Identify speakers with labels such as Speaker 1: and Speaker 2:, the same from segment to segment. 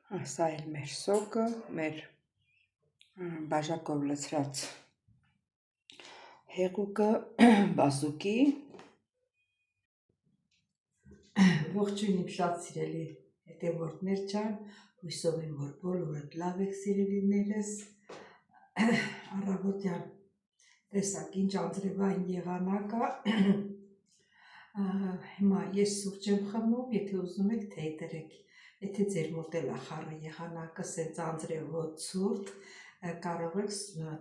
Speaker 1: Սա էլ մեր սոկը, մեր բաժակով լցրած հեղուկը, բազուկի։ Ողջույն իմ շատ սիրելի հետևորդներ ջան, հույսով եմ, որ բոլորդ լավ եք սիրելիներս։ Առավոտյան տեսակ ինչ անձրևային եղանակը։ Հիմա ես սուրճ եմ խմում, եթե ուզում եք թեյ դրեք։ Եթե ձեր մոտ էլ խառը եղանակը սենց անձրևոտ ցուրտ, կարող եք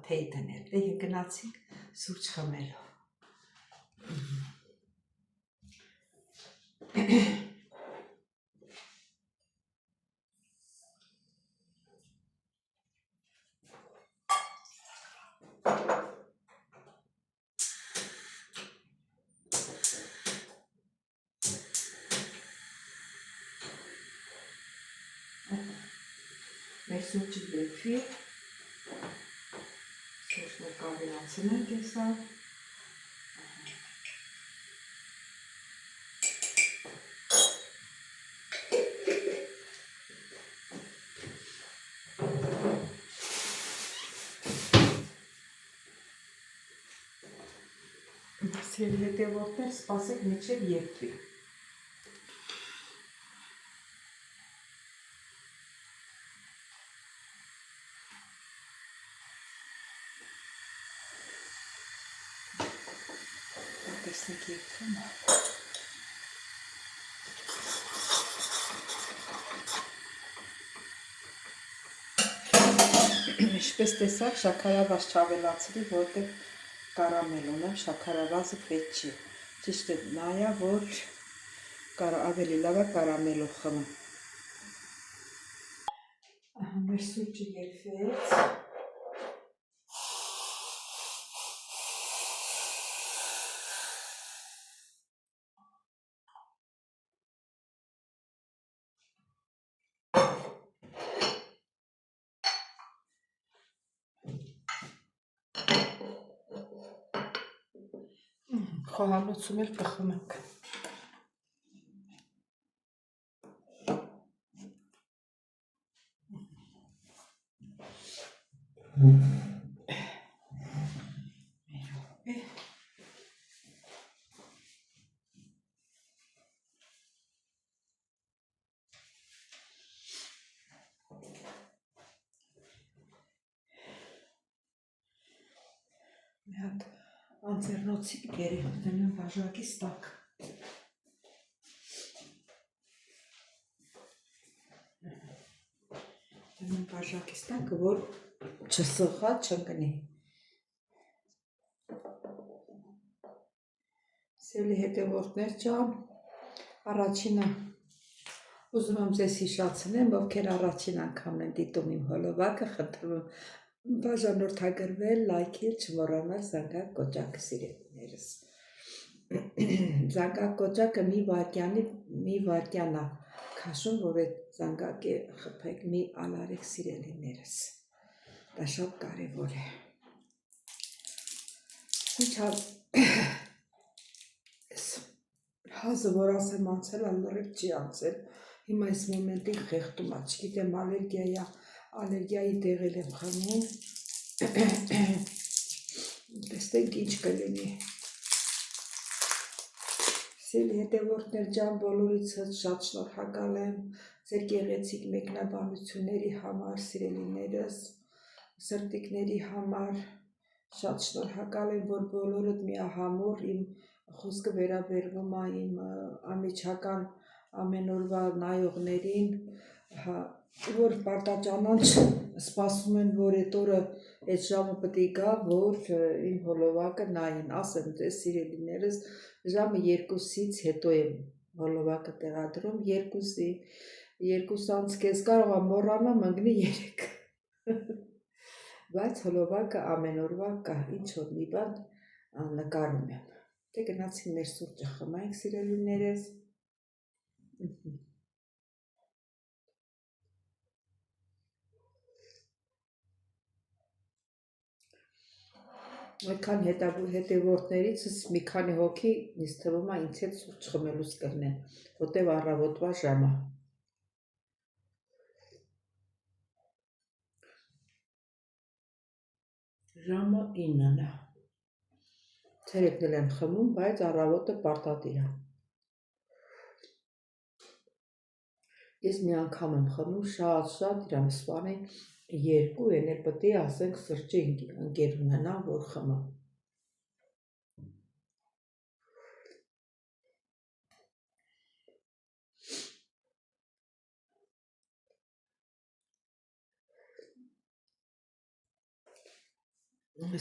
Speaker 1: թեյ դնել։ Դե գնացինք սուրճ խմելու։ Մեր սուրճը դեպի, սուրճն էլ կավելացնենք եսա։ Սիրելի հետևորդներ, սպասեք մինչև երկվի։ Տեսնեք երկվում է։ Ինչպես տեսակ, շաքարավազ չավելացրի, որտեղ կարամել ունեմ, շաքարավազը պետք չի։ Ճիշտ է նայա, որ ավելի լավ է կարամելով խմեմ։ Մեր սուրճը երկվեց։ Խոհանոցում էլ կխմենք։ Մի հատ անձեռնոցիկ բերի, դնեմ բաժակի տակ։ Դնեմ բաժակի տակ, որ չսխա, չընկնի։ Սիրելի հետևորդներ ջան, առաջինը ուզում եմ ձեզ հիշեցնեմ, ովքեր առաջին անգամն են դիտում իմ հոլովակը, խնդրում եմ բաժանորդագրվել, լայքել, չմոռանալ զանգակ կոճակը սիրելիներս։ Զանգակ կոճակը մի վայրկյան է քաշում, որ այդ զանգակը խփեք, մի ալարեք սիրելիներս։ Դա շատ կարևոր է։ Հազը, որ ասեմ անցել, լրիվ չի անցել։ Հիմա այս մոմենտին խեղդում է, չգիտեմ ալերգիայի դեղել եմ խմում։ Տեսնենք ինչ կլինի։ Սիրելի հետևորդներ ջան, բոլորիցս շատ շնորհակալ եմ ձեր գեղեցիկ մեկնաբանությունների համար, սիրելիներս, սրտիկների համար։ Շատ շնորհակալ եմ, որ բոլորդ միահամուռ իմ խոսքը վերաբերվում է իմ անմիջական ամեն օրվա նայողներին, որ պարտաճանաչ սպասում են, որ այդ օրը այդ ժամը պետք է գա, որ իմ հոլովակը նային, ասեմ ձեզ սիրելիներս, ժամը 2-ից հետո եմ հոլովակը տեղադրում, 2:30 կարող եմ մոռանամ, ընկնի 3։ Բայց հոլովակը ամեն օրվա կա, ինչ որ մի բան նկարում եմ։ Դե գնացին մեր սուրճը խմենք սիրելիներս։ Այդքան հետևորդներիցս մի քանի հոգի ինձ թվում է ինձ հետ սուրճ խմելուց կլինեն, որտև առավոտվա ժամը։ Ժամը 9-ն է։ Ցերեկն էլ եմ խմում, բայց առավոտը պարտադիր է։ Ես մի անգամ եմ խմում շատ իրամսվանի 2 են էլ պետք է ասենք սրճի ընկեր ունենա, որ խմը։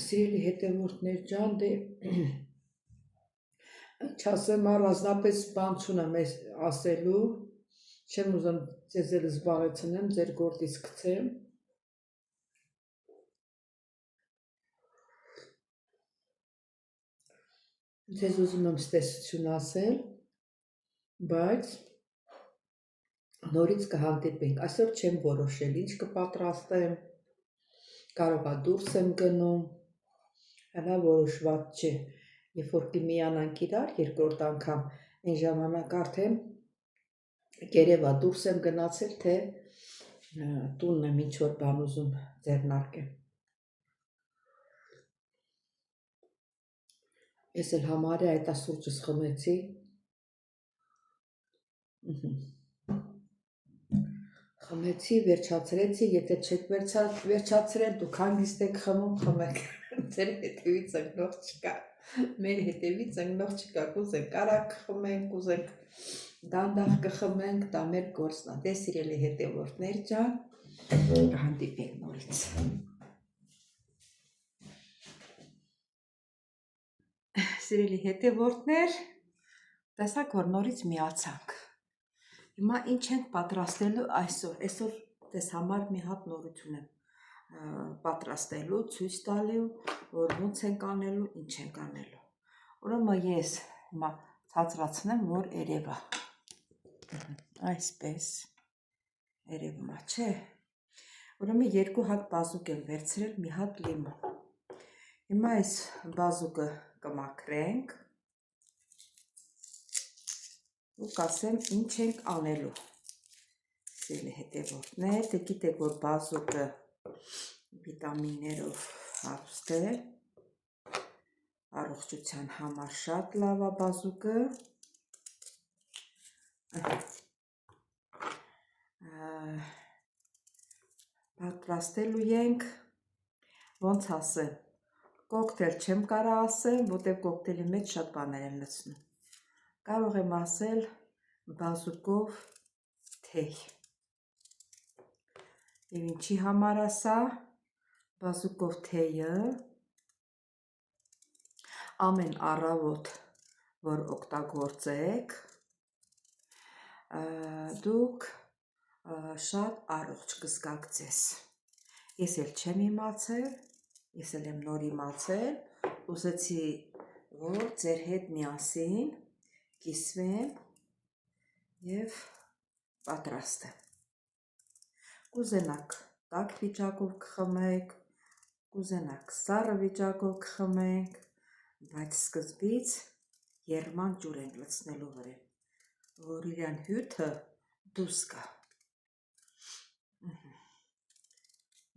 Speaker 1: Սիրելի հետևորդներ ջան, դե չասեմ առանձնապես բան չունեմ ասելու, չեմ ուզում ձեզ էլ զբաղեցնեմ, ձեր գործից գցեմ։ Ձեզ ուզում եմ ստեսություն ասել, բայց նորից կհանդիպենք։ Այսօր չեմ որոշել ինչ կպատրաստեմ, կարող է դուրս եմ գնում, հələ որոշված չէ։ Երբ որ կմիանանք իրար երկրորդ անգամ, այն ժամանակ արդեն երևա դուրս եմ գնացել, թե տունն եմ ինչ որ բան ուզում ձեռնարկեմ։ Ես էլ համարյա այդ սուրճս խմեցի։ Խմեցի, վերջացրեցի, եթե չեք վերջացրել, դուք հանգիստ եք խմում, խմեք, ձեր հետևից ընկնող չկա, մեր հետևից ընկնող չկա, կուզենք արագ խմենք, կուզենք դանդաղ կխմենք, դա մեր գործն է, դե սիրելի հետևորդներ ջան, կհանդիպենք նորից։ Սիրելի հետևորդներ, տեսակ որ նորից միացանք։ Հիմա ինչ ենք պատրաստելու այսօր դες համար մի հատ նորություն եմ պատրաստելու, ցույց տալու, որ ոնց ենք անելու, ինչ ենք անելու։ Ուրեմն ես հիմա ցածրացնեմ, որ երևա։ Այսպես երևում է, չէ։ Ուրեմն 2 հատ բազուկ եմ վերցրել, մի հատ լիմոն։ Հիմա այս բազուկը կմաքրենք ու կասեմ ինչ ենք անելու։ Սիրելի հետևորդներ, դե գիտեք, որ բազուկը վիտամիններով հարուստ է, առողջության համար շատ լավ է բազուկը։ Պատրաստելու ենք, ոնց ասեմ, կոկտեյլ չեմ կարող ասել, որտեղ կոկտեյլի մեջ շատ բաներ են լցնում։ Կարող եմ ասել բազուկով թեյ։ Եվ ինչի համար է սա բազուկով թեյը ամեն առավոտ, որ օգտագործեք, դուք շատ առողջ կզգաք ձեզ։ Ես էլ չեմ իմացել, ես էլ եմ նոր իմացել, ուզեցի, որ ձեր հետ միասին կիսվեմ և պատրաստեմ։ Կուզենաք տաք վիճակով կխմեք, կուզենաք սառը վիճակով կխմեք, բայց սկզբից եռման ջուր ենք լցնելու վրան, որ իրան հյութը դուրս գա։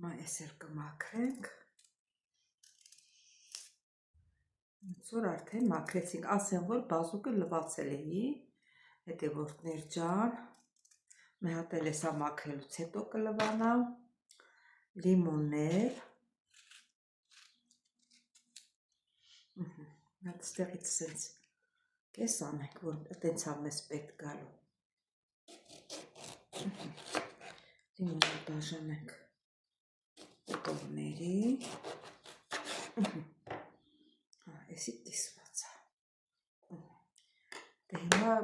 Speaker 1: Մա ես էլ կմաքրենք։ Ոնց որ արդեն մաքրեցինք, ասեմ, որ բազուկը լվացել էի, հետևորդներ ջան, մի հատ էլ էսա մաքրելուց հետո կլվանա, լիմոններ, հատ ստեղից սենց կես անենք, որ տենց ամես պետք գալու, լիմոնը բաժանենք կողմերի, էսի կիսված է, դե հիմա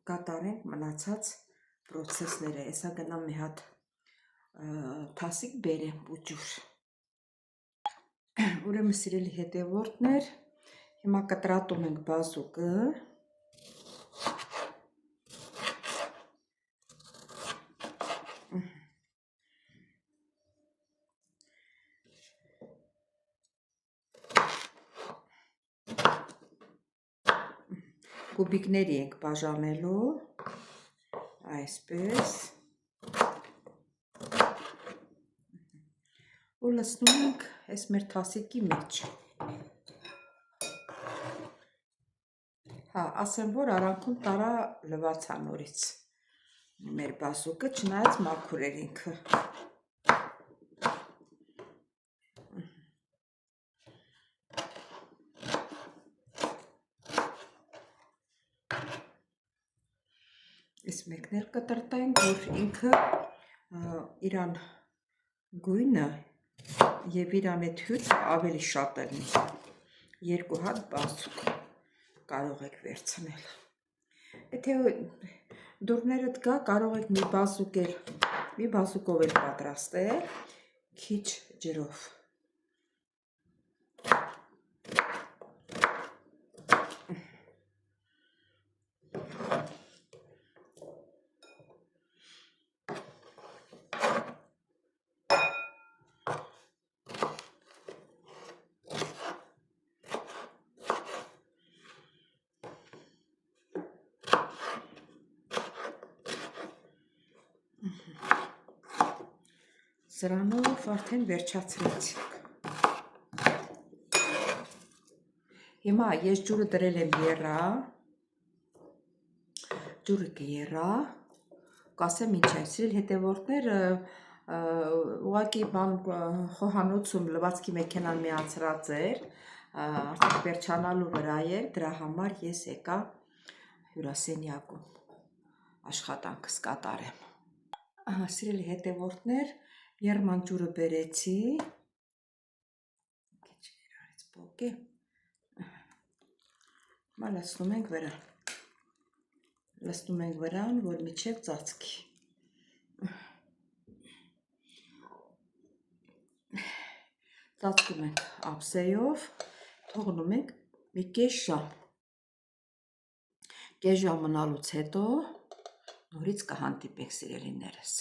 Speaker 1: կատարենք մնացած պրոցեսները, էսա գնամ մի հատ թասիկ բերեմ ու ջուր։ Ուրեմն սիրելի հետևորդներ, հիմա կտրատում ենք բազուկը, կուբիկների ենք բաժանելու, այսպես, ու լցնում ենք այս մեր թասիկի մեջ։ Հա, ասեմ, որ արանքում տարա լվացա նորից մեր բազուկը, չնայած մաքուր էր ինքը։ Այս մեկն էլ կտրտենք, որ ինքը իրան գույնը և իրան այդ հյութը ավելի շատ լինի։ 2 հատ բազուկ կարող եք վերցնել։ Եթե դուրներդ գա, կարող եք մի բազուկով էլ պատրաստել, քիչ ջրով։ Սրանով արդեն վերջացրեցինք։ Հիմա ես ջուրը դրել եմ եռա, ջուրը կեռա, կասեմ ինչ է, սիրել հետևորդներ, ուղղակի խոհանոցում լվացքի մեքենան միացրած էր, արդեն վերջանալու վրա էր, դրա համար ես եկա հյուրասենյակում աշխատանքս կատարեմ։ Սիրելի հետևորդներ, եռման ջուրը բերեցի, քիչ ներարից պոկե, հիմա լցնում ենք վրան, որ մինչև ծածկի։ Ծածկում ենք ափսեով, թողնում ենք մի կես ժամ։ Կես ժամ մնալուց հետո նորից կհանդիպենք, սիրելիներս։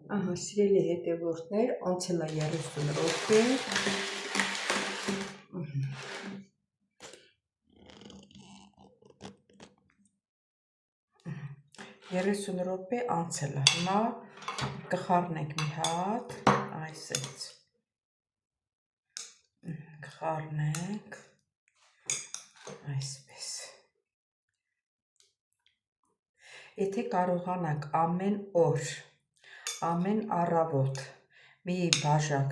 Speaker 1: Ահա, սիրելի հետևորդներ, անցել է 30 րոպե։ 30 րոպե անցել է, հիմա կխառնենք մի հատ, այսպես, կխառնենք, այսպես։ Եթե կարողանաք ամեն օր, ամեն առավոտ մի բաժակ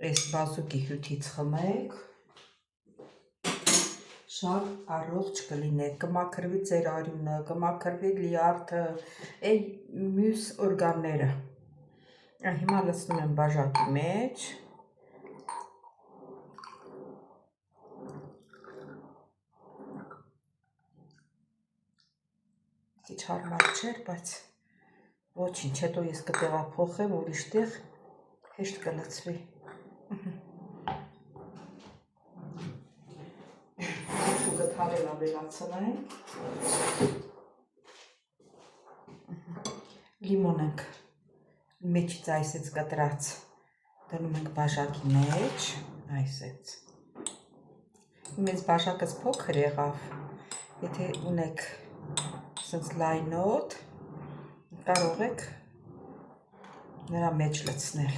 Speaker 1: այս բազուկի հյութից խմեք, շատ առողջ կլինեք, կմաքրվի ձեր արյունը, կմաքրվի լյարդը, մյուս օրգանները։ Հիմա լցնում եմ բաժակի մեջ։ Քիչ հարմար չէր, բայց ոչինչ, հետո ես կտեղափոխեմ ուրիշ տեղ, հեշտ կլցվի։ Գթարել ավելացնենք, լիմոն ենք մեջից այսեց կտրած դնում ենք բաժակի մեջ, այսեց։ Մեզ բաժակս փոքր եղավ, եթե ունեք սենց լայնոտ, կարող եք նրա մեջ լցնել։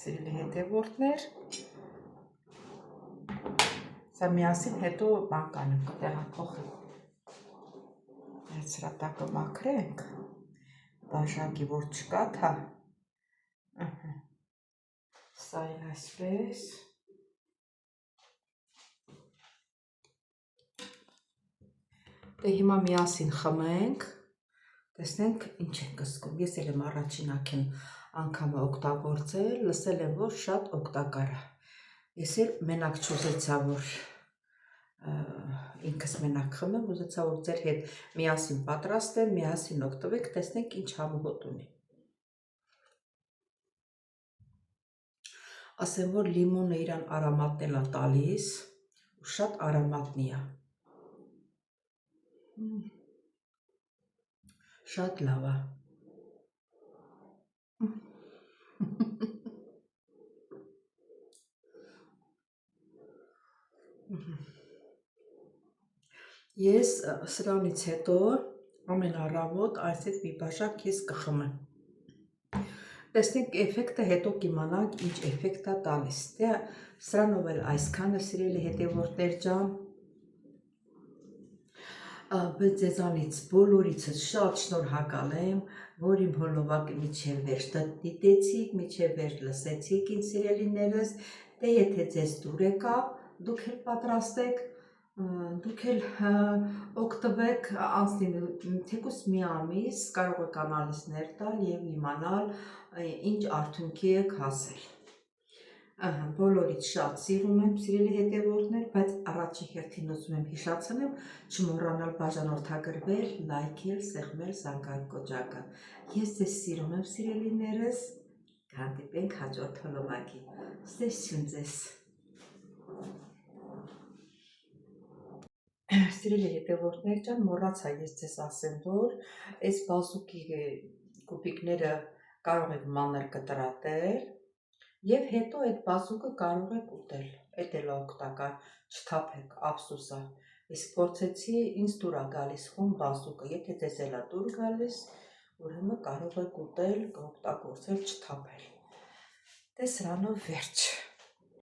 Speaker 1: Սիրելի հետևորդներ, սա միասին հետո բան կանեմ, կտեղափոխեմ։ Այդ սրատակը մաքրենք, բաժակի որ չկա թա, սա էլ այսպես։ Դե հիմա միասին խմենք, տեսնենք ինչ ենք զգում։ Ես էլ եմ առաջին անգամ օգտագործել, լսել եմ, որ շատ օգտակար է։ Ես էլ մենակ չուզեցա, որ ինքս մենակ խմեմ, ուզեցա, որ ձեր հետ միասին պատրաստեմ, միասին օգտվենք, տեսնենք ինչ համոհոտ ունի։ Ասեմ, որ լիմոնը իրան արամատն էլ է տալիս, ու շատ արամատնի է։ Շատ լավ է։ Ես սրանից հետո ամեն առավոտ այսպես մի բաժակ ես կխմեմ։ Տեսնենք էֆեկտը, հետո կիմանանք ինչ էֆեկտ է տալիս։ Դե սրանով էլ այսքանը սիրելի հետևորդներ ջան, բայց ձեզանից բոլորիցս շատ շնորհակալ եմ, որ իմ հոլովակը միջև վերջ դիտեցիք, միջև վերջ լսեցիք ինձ սիրելիներս, դե եթե ձեզ դուր եկավ, դուք էլ պատրաստեք, դուք էլ օգտվեք, անցնի թեկուզ մի ամիս, կարող եք անալիզներ տալ և իմանալ ինչ արդյունքի եք հասել։ Բոլորից շատ սիրում եմ սիրելի հետևորդներ, բայց առաջի հերթին ուզում եմ հիշեցնել, չմոռանալ բաժանորդագրվել, լայքել, սեղմել զանգակ կոճակը։ Ես ձեզ սիրում եմ սիրելիներս, կհանդիպենք հաջորդ հոլովակի։ Ստեսություն ձեզ։ Սիրելի հետևորդներ ջան, մոռացա ես ձեզ ասեմ, որ այս բազուկի կուպիկները կարող եք մանր կտրատել և հետո այդ բազուկը կարող եք ուտել, այդ էլ օգտակար, չթափեք, ափսոսա, իսկ փորձեցի, ինձ դուր է գալիս խում բազուկը, եթե ձեզ էլ է դուր գալիս, ուրեմն կարող եք ուտել, օգտագործել, չթափել, դե սրանով վերջ։